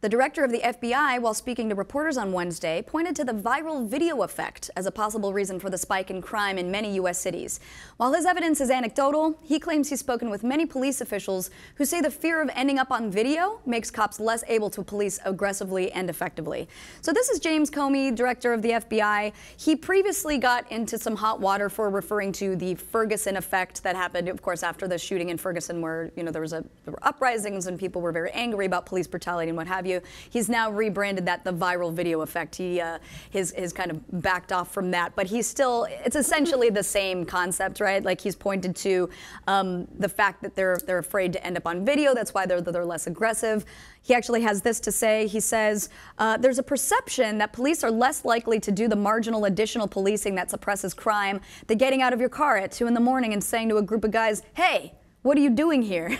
The director of the FBI, while speaking to reporters on Wednesday, pointed to the viral video effect as a possible reason for the spike in crime in many U.S. cities. While his evidence is anecdotal, he claims he's spoken with many police officials who say the fear of ending up on video makes cops less able to police aggressively and effectively. So this is James Comey, director of the FBI. He previously got into some hot water for referring to the Ferguson Effect that happened, of course, after the shooting in Ferguson, where there were uprisings and people were very angry about police brutality and what have you. He's now rebranded that the viral video effect. He has kind of backed off from that, but he's still, it's essentially the same concept, right? Like he's pointed to the fact that they're afraid to end up on video. That's why they're less aggressive. He actually has this to say. He says, there's a perception that police are less likely to do the marginal additional policing that suppresses crime than getting out of your car at 2 in the morning and saying to a group of guys, hey, what are you doing here?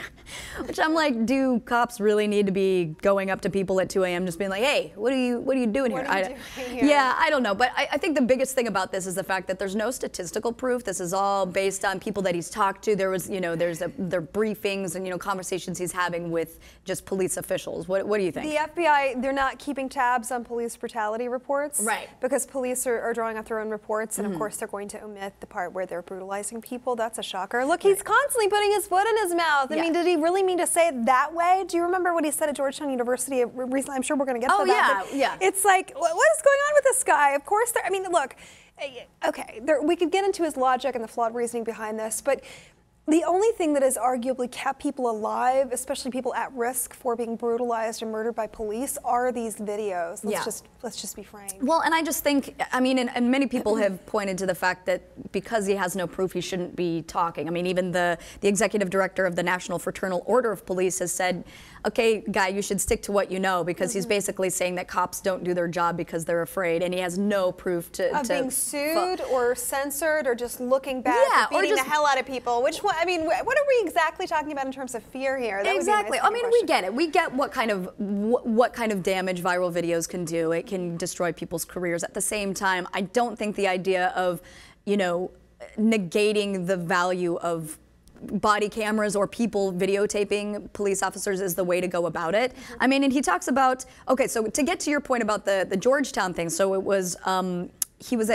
Which I'm like, do cops really need to be going up to people at 2 a.m. just being like, hey, what are you doing here? Yeah, I don't know. But I think the biggest thing about this is the fact that there's no statistical proof. This is all based on people that he's talked to. There was, there are briefings and, conversations he's having with just police officials. What do you think? The FBI, they're not keeping tabs on police brutality reports. Right. Because police are drawing up their own reports, and of course they're going to omit the part where they're brutalizing people. That's a shocker. Look, he's constantly putting his foot in his mouth. I mean, did he really mean to say it that way? Do you remember what he said at Georgetown University recently? I'm sure we're going to get to that. Oh, yeah. It's like, what is going on with this guy? Of course, I mean, look, okay, we could get into his logic and the flawed reasoning behind this, but the only thing that has arguably kept people alive, especially people at risk for being brutalized and murdered by police, are these videos. Let's just be frank. Well, and I just think, I mean, and many people have pointed to the fact that because he has no proof, he shouldn't be talking. I mean, even the executive director of the National Fraternal Order of Police has said, okay, guy, you should stick to what you know, because he's basically saying that cops don't do their job because they're afraid, and he has no proof of being sued or censored or just looking back, beating the hell out of people. Which one? I mean, what are we exactly talking about in terms of fear here? That exactly. I mean, we get it. We get what kind of damage viral videos can do. It can destroy people's careers. At the same time, I don't think the idea of, negating the value of body cameras or people videotaping police officers is the way to go about it. I mean, and he talks about, okay, so to get to your point about the Georgetown thing, so it was, he was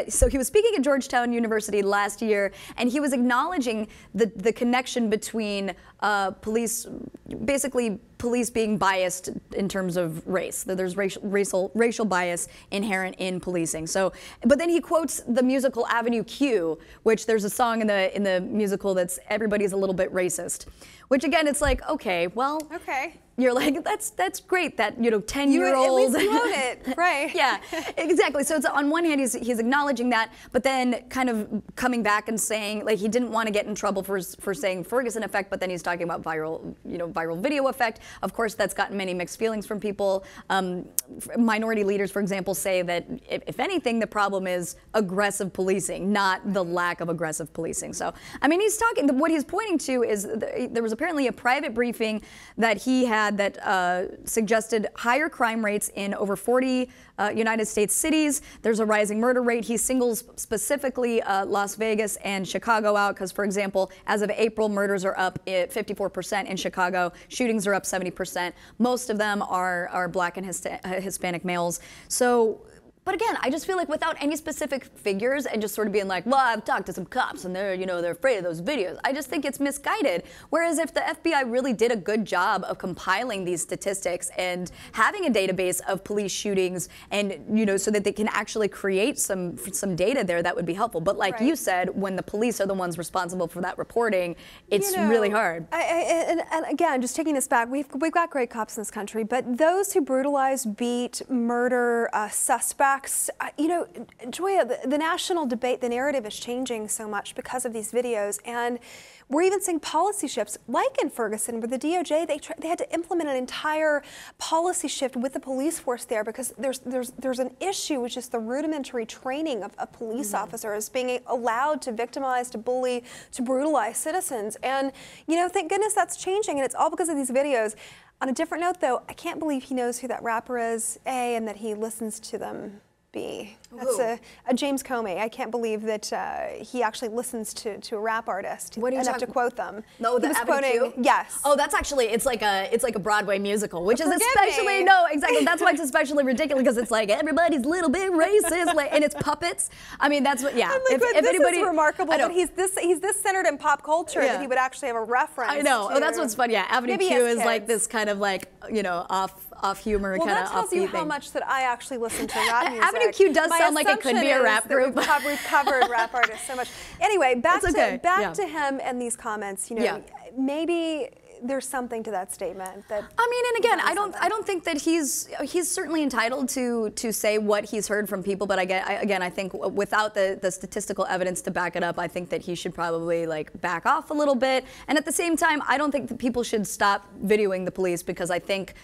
speaking at Georgetown University last year, and he was acknowledging the connection between police being biased in terms of race. That there's racial bias inherent in policing. So, but then he quotes the musical Avenue Q, which there's a song in the musical that's everybody's a little bit racist. Which again, it's like, okay, well, you're like, that's great that 10-year-old. At least you own it, right? Yeah, exactly. So it's on one hand he's acknowledging that, but then kind of coming back and saying like he didn't want to get in trouble for saying Ferguson Effect, but then he's talking about viral video effect. Of course, that's gotten many mixed feelings from people. Minority leaders, for example, say that if anything, the problem is aggressive policing, not the lack of aggressive policing. So, I mean, he's talking. What he's pointing to is there was apparently a private briefing that he had that suggested higher crime rates in over 40 United States cities. There's a rising murder rate. He singles specifically Las Vegas and Chicago out because, for example, as of April, murders are up 54% in Chicago. Shootings are up 70%. Most of them are black and Hispanic males. So, but again, I just feel like without any specific figures and just sort of being like, well, I've talked to some cops and they're afraid of those videos. I just think it's misguided. Whereas if the FBI really did a good job of compiling these statistics and having a database of police shootings and, so that they can actually create some data there, that would be helpful. But like you said, when the police are the ones responsible for that reporting, it's really hard. And again, just taking this back, we've got great cops in this country, but those who brutalize, beat, murder suspects, Joya, the national debate, the narrative is changing so much because of these videos, and we're even seeing policy shifts, like in Ferguson, where the DOJ, they had to implement an entire policy shift with the police force there because there's an issue, which is the rudimentary training of police officers being allowed to victimize, to bully, to brutalize citizens. And, thank goodness that's changing, and it's all because of these videos. On a different note, though, I can't believe he knows who that rapper is, A, and that he listens to them, B. That's a James Comey. I can't believe that he actually listens to a rap artist enough to quote them. No, the quoting. Yes. Oh, that's actually it's like a Broadway musical, which is especially exactly. That's why it's especially ridiculous because it's like everybody's a little bit racist, like, and it's puppets. I mean, that's what. Yeah. If anybody, is remarkable that he's this centered in pop culture that he would actually have a reference. I know. To, that's what's fun. Yeah, Avenue Q is like this kind of like off humor kind of. Well, that tells you how much that I actually listen to rap music. Avenue Q does sound like it could be a rap group. We've covered rap artists so much. Anyway, back to him and these comments. You know, maybe there's something to that statement. That I mean, and again, I don't think that he's certainly entitled to say what he's heard from people. But I think without the statistical evidence to back it up, I think that he should probably like back off a little bit. And at the same time, I don't think that people should stop videoing the police because I think.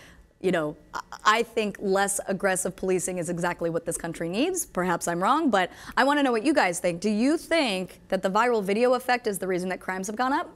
I think less aggressive policing is exactly what this country needs. Perhaps I'm wrong, but I want to know what you guys think. Do you think that the viral video effect is the reason that crimes have gone up?